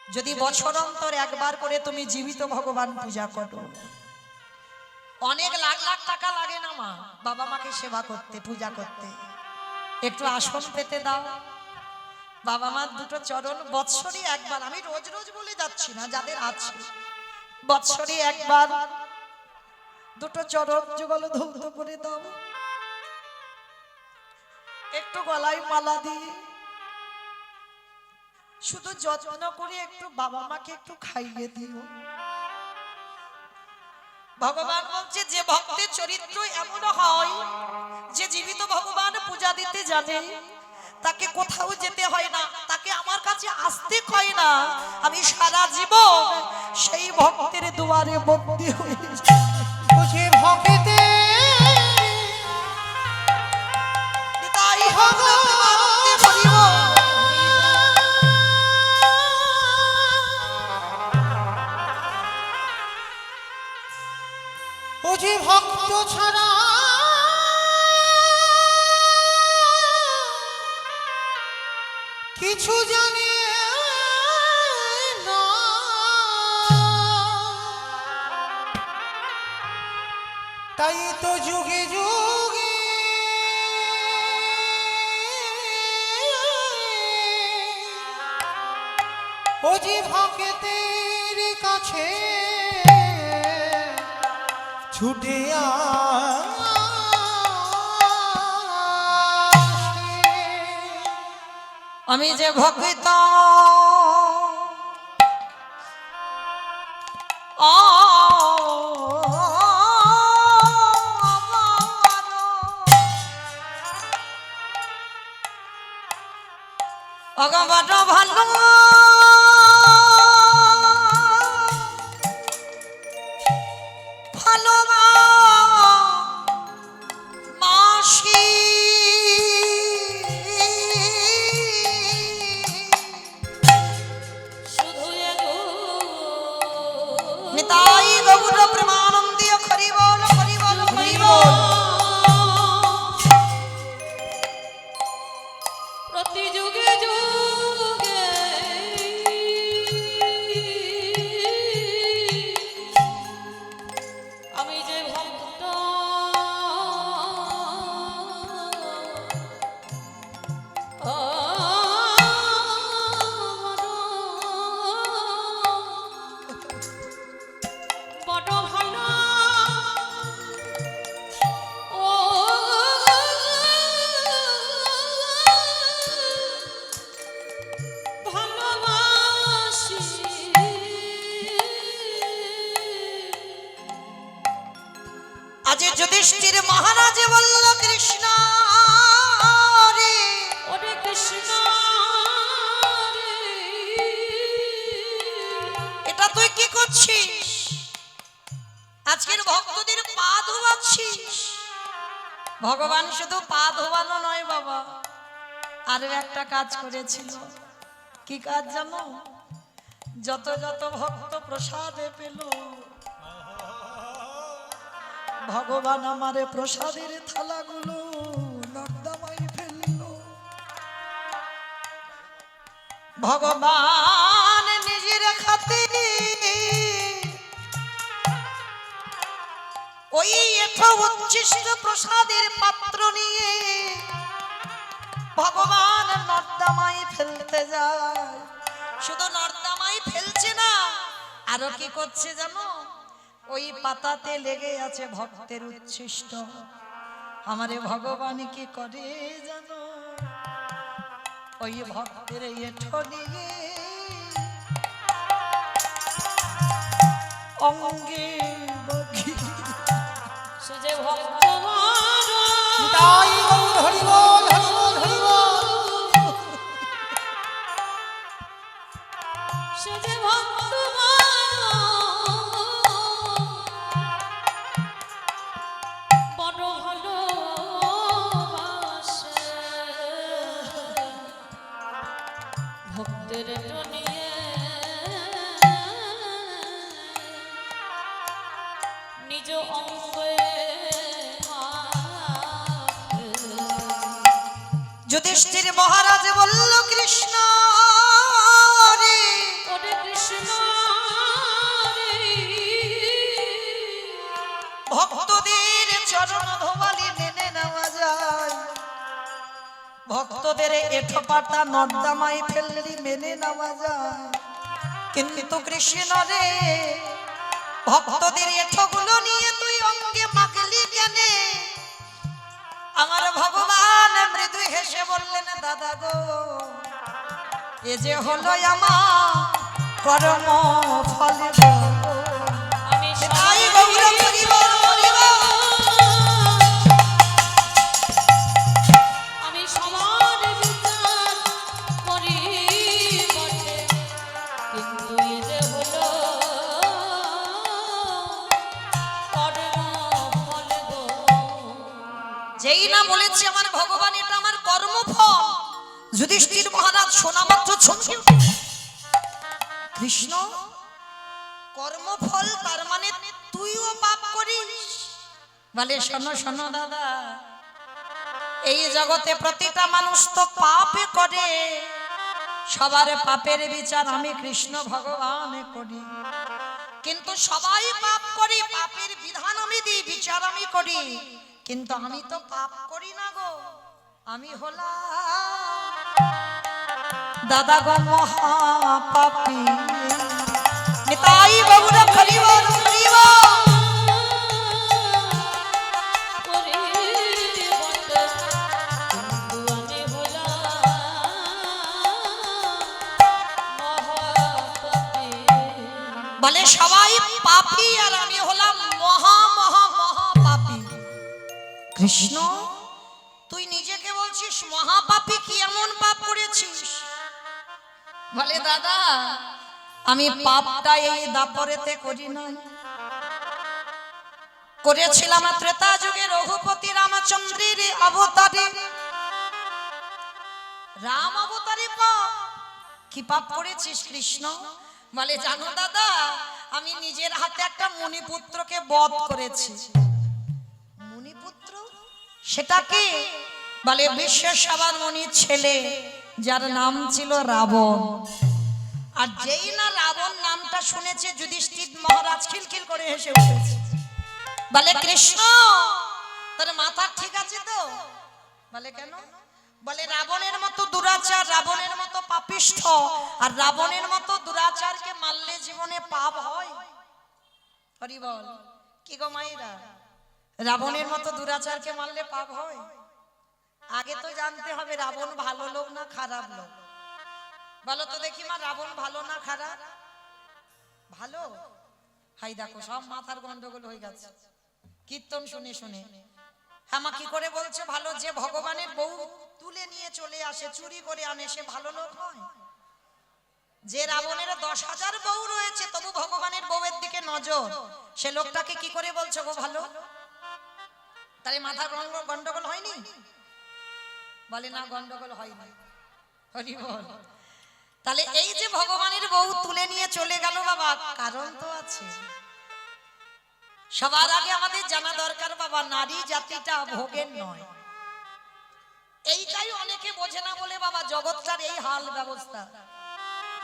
যদি বছর অন্তর একবার করে তুমি জীবিত ভগবান পূজা করো, অনেক লাখ লাখ টাকা লাগে না মা বাবা মাকে সেবা করতে, পূজা করতে। একটু আসন পেতে দাও, বাবা মার দুটো চরণ বৎসরে একবার, আমি রোজ রোজ বলে যাচ্ছি না, যাদের আছে বৎসরে একবার দুটো চরণ যুগল ধৌত করে দাও। একটু গলায় মালা দিয়ে শুধু যত্ন করে একটু বাবা মাকে একটু খাইয়ে দিও। ভগবান বলছে যে ভক্তের চরিত্র এমন হয় যে জীবিত ভগবান পূজা দিতে জানে, তাকে কোথাও যেতে হয় না, তাকে আমার কাছে আসতে হয় না, আমি সারা জীবন সেই ভক্তের দুয়ারে বন্দী হয়ে বুঝে ভক্তে তাই ভগবান প্রেমানন্দে বলিব। বুঝে ভক্ত ছাড়া কিছু জানে না, তাই তো যুগে যুগে ও যে ভক্তের কাছে ছুটে আমি যে ভক্ত অগবট ভালো মাসি নিতাই গৌর প্রেমানন্দে হরি বল হরি বল হরি বল। প্রতি যুগে যুগে আমি যে ভক্ত বড় ভালো ও ভালোবাসি আজ যুধিষ্ঠির মহারাজ বলল কৃষ্ণ রে, ওরে কৃষ্ণ রে, এটা তুই কি করছিস? আজকের ভক্তদের পা ধোয়াচ্ছিস। ভগবান শুধু পা ধোয়ানো নয় বাবা, আরো একটা কাজ করেছিল। কি কাজ জানো? যত যত ভক্ত প্রসাদে পেল, ভগবান আমারে প্রসাদের থালাগুলো নর্দমায় ফেলল। ভগবান নিজের খাতিরে ওই উচ্ছিষ্ট প্রসাদের পাত্র নিয়ে ভগবান নর্দমায় ফেলতে যায়। শুধু নর্দমায় ফেলছে না, আরো কি করছে জানো? ওই পাতাতে লেগে আছে ভক্তের উচ্ছিষ্ট। আমারে ভগবান কি করে জানো? ওই ভক্তের এঠো নিয়ে অঙ্গে বগি সে যে ভক্তমান তাই গৌর হরি বল হরি বল হরি বল। সে যে ভক্তমান বড় ভালোবাসে ভক্তের নিয়ে নিজ অঙ্গে যুধিষ্ঠির মহারাজ বলল কৃষ্ণ রে, ওরে ভক্তদের এঠো পাতা নর্দমায় ফেললি মেনে নেওয়া যায়, কিন্তু কৃষ্ণ রে ভক্তদের এঠোগুলো নিয়ে তুই অঙ্গে মাখলি কেনে? আমার ভগবান মৃদু হেসে বললেন, দাদা গো, এ যে হলো আমার কর্ম ফল গো। আমি তাই গৌর করিব করিব। আমি সমান বিচার করি বটে, কিন্তু এ যে হলো কর্ম ফল গো। যেই না বলেছি আমার ভগবান এটা আমার কর্মফল, যুধিষ্ঠির মহারাজ শোনা মাত্র চমকে উঠে, কৃষ্ণ কর্মফল তার মানে তুইও পাপ করিস? বলে শোনো শোনো দাদা, এই জগতে প্রতিটা মানুষ তো পাপে করে, সবার পাপের বিচার আমি কৃষ্ণ ভগবান করি, কিন্তু সবাই পাপ করি, পাপের বিধান আমি দিই, বিচার আমি করি, কিন্তু আমি তো পাপ করি না গো। আমি হলাম দাদা গো মহাপাপী। নিতাই বাবুরা হরিব হরিব। করি বটে, কিন্তু আমি হলাম মহাপাপী। বলে সবাই পাপী আর আমি হলাম মহা মহা মহাপাপী। কৃষ্ণ তুই নিজেকে বলছিস মহাপাপী, কি এমন পাপ করেছিস? বলে দাদা আমি পাপটা এই দাপরেতে করি নাই, করেছিলাম ত্রেতা যুগে রঘুপতি রামচন্দ্রের অবতারে। রাম অবতারে পাপ, কি পাপ করেছিস কৃষ্ণ? বলে জানো দাদা, আমি নিজের হাতে একটা মুনিপুত্রকে বধ করেছি। মুনিপুত্র সেটা কি? বলে বিশ্বসাবার মুনির ছেলে, যার নাম ছিল রাবণ। আর যেই না রাবণ নামটা শুনেছে, যুধিষ্ঠির মহারাজ খিলখিল করে হেসে উঠেছে। বলে কৃষ্ণ তোর মাথা ঠিক আছে তো? বলে কেন? বলে রাবণের মতো দুরাচার, রাবণের মতো পাপিষ্ঠ, আর রাবণের মতো দুরাচারকে মারলে জীবনে পাপ হয়? হরি বল। কি গো মাইরা, রাবণের মতো দুরাচারকে মারলে পাপ হয়? আগে তো জানতে হবে রাবণ ভালো লোক না খারাপ লোক। বলো তো দেখি মা, রাবণ ভালো না খারাপ? ভালো। হাই দেখো সব মাথার গন্ডগোল হয়ে গেছে কীর্তন শুনে শুনে। আমা কি করে বলছে ভালো? যে ভগবানের বউ তুলে নিয়ে চলে আসে, চুরি করে আনে, সে ভালো লোক হয়? যে রাবণের 10,000 বউ রয়েছে তবু ভগবানের বউয়ের দিকে নজর, সে লোকটাকে কি করে বলছো গো ভালো? তাই মাথার গন্ডগোল হয়নি? বলে না, গন্ডগোল হয়নি। হরি বল। তাহলে এই যে ভগবানের বউ তুলে নিয়ে চলে গেল বাবা, কারণ তো আছে। সবার আগে আমাদের জানা দরকার বাবা, নারী জাতিটা ভোগের নয়। এইটাই অনেকে বোঝে না বলে বাবা জগৎটার এই হাল ব্যবস্থা।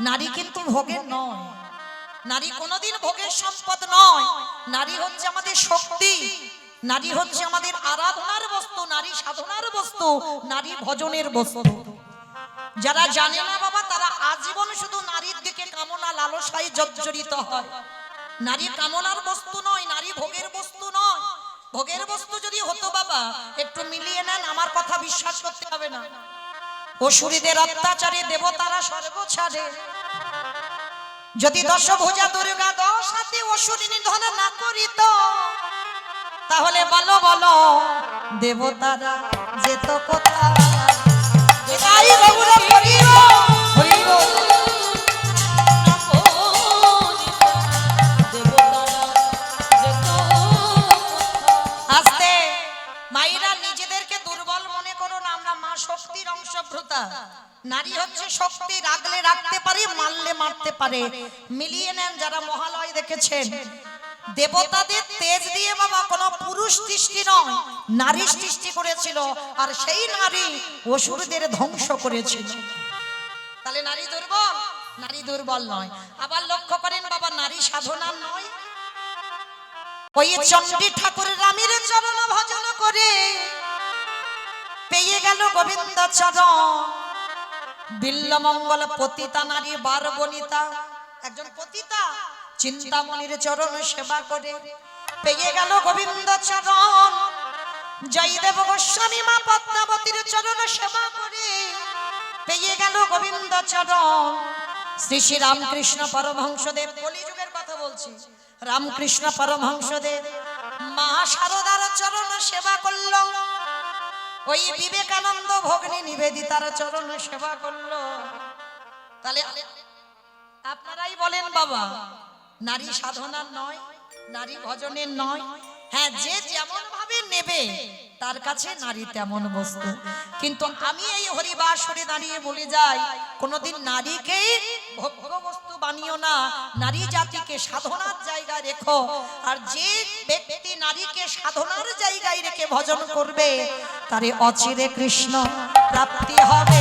নারী কিন্তু ভোগের নয়, নারী কোনোদিন ভোগের সম্পদ নয়। নারী হচ্ছে আমাদের শক্তি, নারী হচ্ছে আমাদের আরাধনার বস্তু, নারী সাধনার বস্তু, নারী ভজনের বস্তু। যারা জানে না বাবা, তারা আজীবন শুধু নারীর দিকে কামনা লালসায় জর্জরিত হয়। নারী কামনার বস্তু নয়, নারী ভোগের বস্তু নয়। ভোগের বস্তু যদি হতো বাবা, একটু মিলিয়ে নেন, আমার কথা বিশ্বাস করতে হবে না। অসুরীদের অত্যাচারে দেবতারা স্বর্গ ছাড়ে। যদি দশভুজা দুর্গা 10 হাতে অসুরী নিধন না করিত, তাহলে বলো বলো দেবতারা যেত কোথায়? তাই বাবুরা হরিব হরিব। আস্তে মায়েরা নিজেদেরকে দুর্বল মনে করো না, আমরা মা শক্তির অংশভূতা। নারী হচ্ছে শক্তি, রাখলে রাখতে পারে, মারলে মারতে পারে। মিলিয়ে নেন যারা মহালয় দেখেছেন, দেবতাদের তেজ দিয়ে বাবা কোনো পুরুষ সৃষ্টি নয়, নারী সৃষ্টি করেছিল, আর সেই নারী অসুরদের ধ্বংস করেছিল। তাহলে নারী দুর্বল? নারী দুর্বল নয়। আবার লক্ষ্য করেন বাবা, নারী সাধনা নয়। ওই চণ্ডী ঠাকুর রামের চরণ ভজন করে পেয়ে গেল গোবিন্দ চরণ বিল্লমঙ্গল পতিতা নারী বার বনিতা একজন পতিতা চিন্তামণির চরণ সেবা করে পেয়ে গেল গোবিন্দ চরণ জয়দেব গোস্বামী মা পদ্মাবতীর চরণ সেবা করে পেয়ে গেল গোবিন্দ চরণ শ্রী শ্রী রামকৃষ্ণ পরমহংসদেব কলিযুগের কথা বলছি রামকৃষ্ণ পরমহংসদেব মা শারদার চরণ সেবা করল ওই বিবেকানন্দ ভগ্নী নিবেদিতার চরণ সেবা করল তাহলে আপনারাই বলেন বাবা নারী সাধনার নয় নারী ভজনের নয় হ্যাঁ যে যেমন ভাবে নেবে তার কাছে নারী তেমন বস্তু কিন্তু আমি এই হরিবাসরে দাঁড়িয়ে বলে যাই কোনোদিন নারীকে ভোগ্য বস্তু বানিও না নারী জাতিকে সাধনার জায়গায় রেখো আর যে ব্যক্তি নারীকে সাধনার জায়গায় রেখে ভজন করবে তারে অচিরে কৃষ্ণ প্রাপ্তি হবে